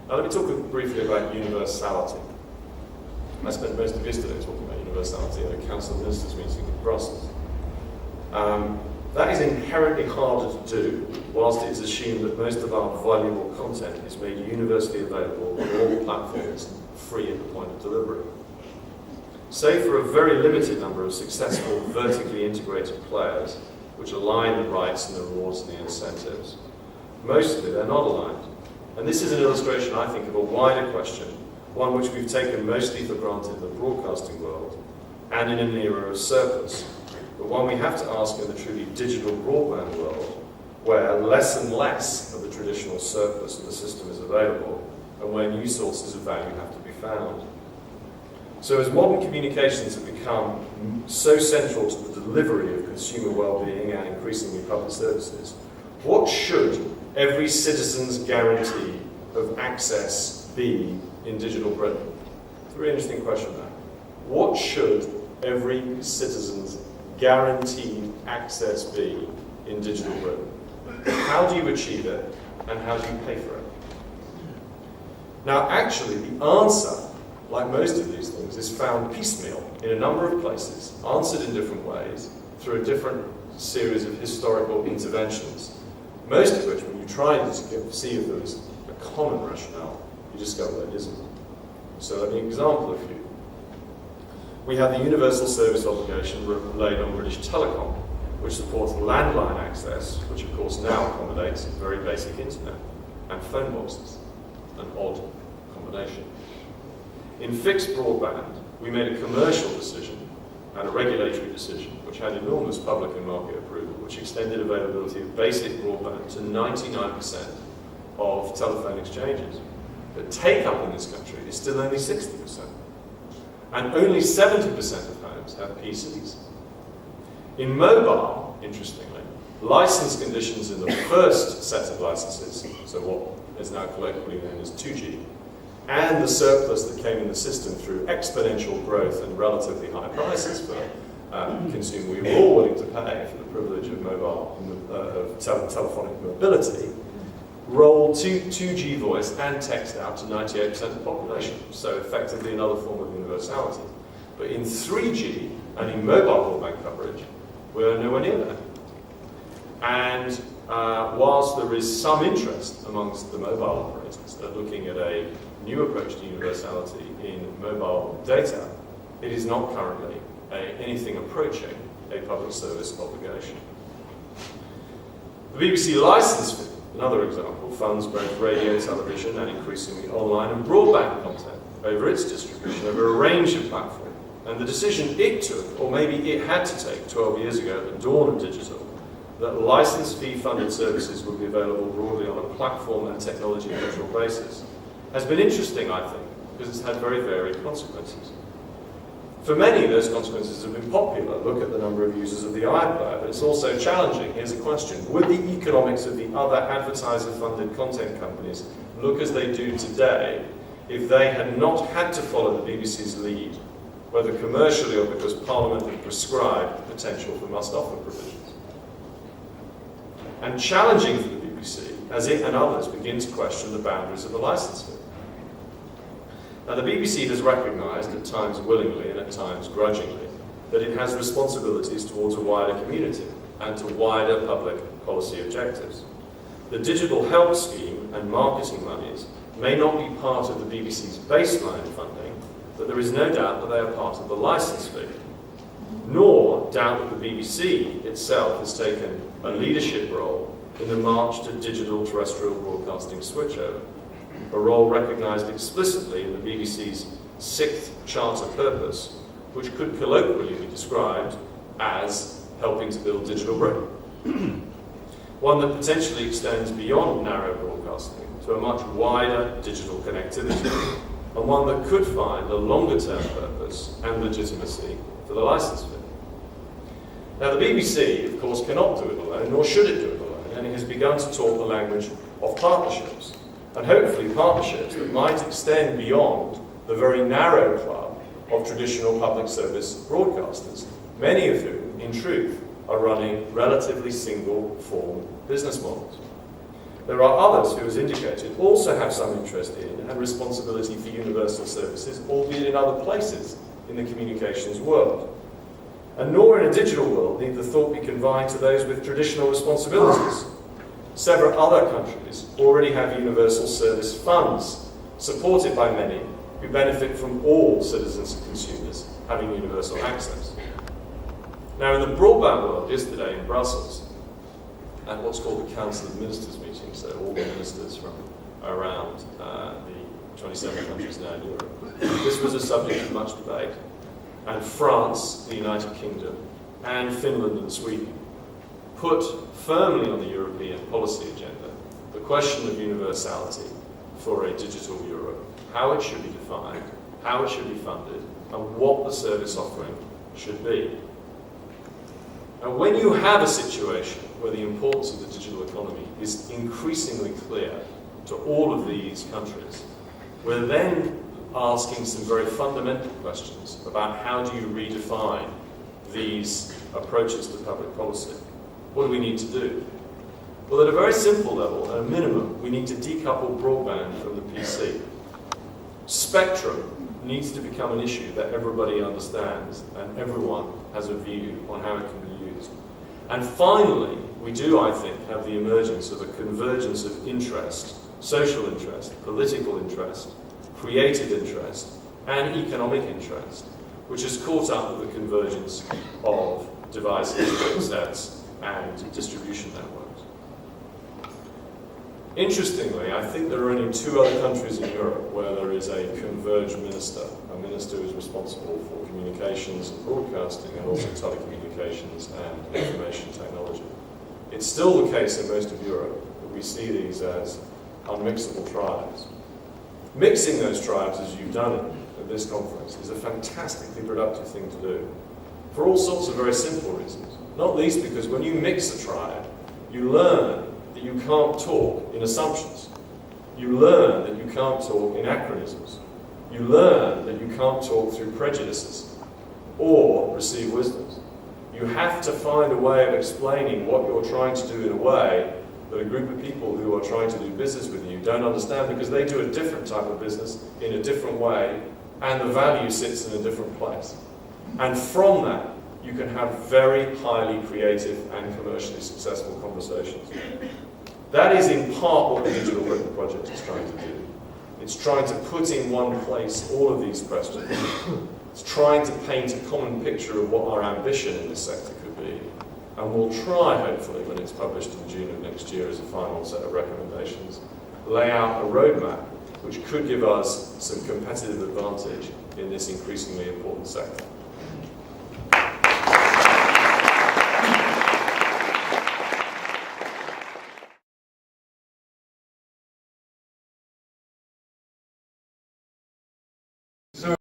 Now let me talk briefly about universality. I spent most of yesterday talking about universality at a Council of Ministers meeting in Brussels. That is inherently harder to do, whilst it is assumed that most of our valuable content is made universally available on all platforms, free at the point of delivery. Save for a very limited number of successful vertically integrated players, which align the rights and the rewards and the incentives, mostly they're not aligned. And this is an illustration, I think, of a wider question, one which we've taken mostly for granted in the broadcasting world and in an era of surplus, but one we have to ask in the truly digital broadband world, where less and less of the traditional surplus of the system is available and where new sources of value have to be found. So as modern communications have become so central to the delivery of consumer well-being and increasingly public services, what should every citizen's guarantee of access be in digital Britain? It's a very interesting question there. What should every citizen's guaranteed access be in digital Britain? How do you achieve it, and how do you pay for it? Now, actually, the answer, like most of these things, is found piecemeal in a number of places, answered in different ways, through a different series of historical interventions, most of which, when you try to see if there is a common rationale, you discover there isn't. So let me example a few. We have the universal service obligation laid on British Telecom, which supports landline access, which of course now accommodates very basic internet and phone boxes, an odd combination. In fixed broadband, we made a commercial decision and a regulatory decision which had enormous public and market approval, which extended availability of basic broadband to 99% of telephone exchanges. But take-up in this country is still only 60%. And only 70% of homes have PCs. In mobile, interestingly, license conditions in the first set of licenses, so what is now colloquially known as 2G, and the surplus that came in the system through exponential growth and relatively high prices for consumers we were all willing to pay for the privilege of telephonic mobility, rolled 2G voice and text out to 98% of the population, so effectively another form of universality. But in 3G and in mobile broadband coverage, we're nowhere near there. And whilst there is some interest amongst the mobile operators that are looking at a new approach to universality in mobile data, it is not currently anything approaching a public service obligation. The BBC licence fee, another example, funds both radio, television, and increasingly online and broadband content over its distribution over a range of platforms. And the decision it took, or maybe it had to take 12 years ago at the dawn of digital, that license fee funded services would be available broadly on a platform and technology neutral basis, has been interesting, I think, because it's had very varied consequences. For many, those consequences have been popular. Look at the number of users of the iPlayer, but it's also challenging. Here's a question. Would the economics of the other advertiser-funded content companies look as they do today if they had not had to follow the BBC's lead, whether commercially or because Parliament had prescribed the potential for must-offer provisions? And challenging for the BBC, as it and others begin to question the boundaries of the licence fee. Now, the BBC has recognised, at times willingly and at times grudgingly, that it has responsibilities towards a wider community and to wider public policy objectives. The digital help scheme and marketing monies may not be part of the BBC's baseline funding, but there is no doubt that they are part of the licence fee. Nor doubt that the BBC itself has taken a leadership role in the march to digital terrestrial broadcasting switchover, a role recognised explicitly in the BBC's 6th Charter purpose, which could colloquially be described as helping to build digital Britain. One that potentially extends beyond narrow broadcasting to a much wider digital connectivity, and one that could find a longer-term purpose and legitimacy for the licence fee. Now, the BBC, of course, cannot do it alone, nor should it do it alone, and it has begun to talk the language of partnerships, and hopefully partnerships that might extend beyond the very narrow club of traditional public service broadcasters, many of whom, in truth, are running relatively single-form business models. There are others who, as indicated, also have some interest in and responsibility for universal services, albeit in other places in the communications world. And nor in a digital world need the thought be confined to those with traditional responsibilities. Several other countries already have universal service funds, supported by many, who benefit from all citizens and consumers having universal access. Now, in the broadband world, yesterday in Brussels, at what's called the Council of Ministers meeting, so all the ministers from around the 27 countries now in Europe, this was a subject of much debate. And France, the United Kingdom, and Finland and Sweden put firmly on the European policy agenda the question of universality for a digital Europe, how it should be defined, how it should be funded, and what the service offering should be. Now, when you have a situation where the importance of the digital economy is increasingly clear to all of these countries, we're then asking some very fundamental questions about how do you redefine these approaches to public policy. What do we need to do? Well, at a very simple level, at a minimum, we need to decouple broadband from the PC. Spectrum needs to become an issue that everybody understands and everyone has a view on how it can be used. And finally, we do, I think, have the emergence of a convergence of interest, social interest, political interest, creative interest, and economic interest, which is caught up with the convergence of devices, chipsets, and distribution networks. Interestingly, I think there are only 2 other countries in Europe where there is a converged minister, a minister who is responsible for communications and broadcasting and also telecommunications and information technology. It's still the case in most of Europe that we see these as unmixable tribes. Mixing those tribes, as you've done at this conference, is a fantastically productive thing to do for all sorts of very simple reasons. Not least because when you mix a tribe, you learn that you can't talk in assumptions. You learn that you can't talk in anachronisms. You learn that you can't talk through prejudices or receive wisdoms. You have to find a way of explaining what you're trying to do in a way that a group of people who are trying to do business with you don't understand, because they do a different type of business in a different way and the value sits in a different place. And from that, you can have very highly creative and commercially successful conversations. That is in part what the Digital Britain Project is trying to do. It's trying to put in one place all of these questions. It's trying to paint a common picture of what our ambition in this sector could be. And we'll try, hopefully, when it's published in June of next year as a final set of recommendations, lay out a roadmap which could give us some competitive advantage in this increasingly important sector.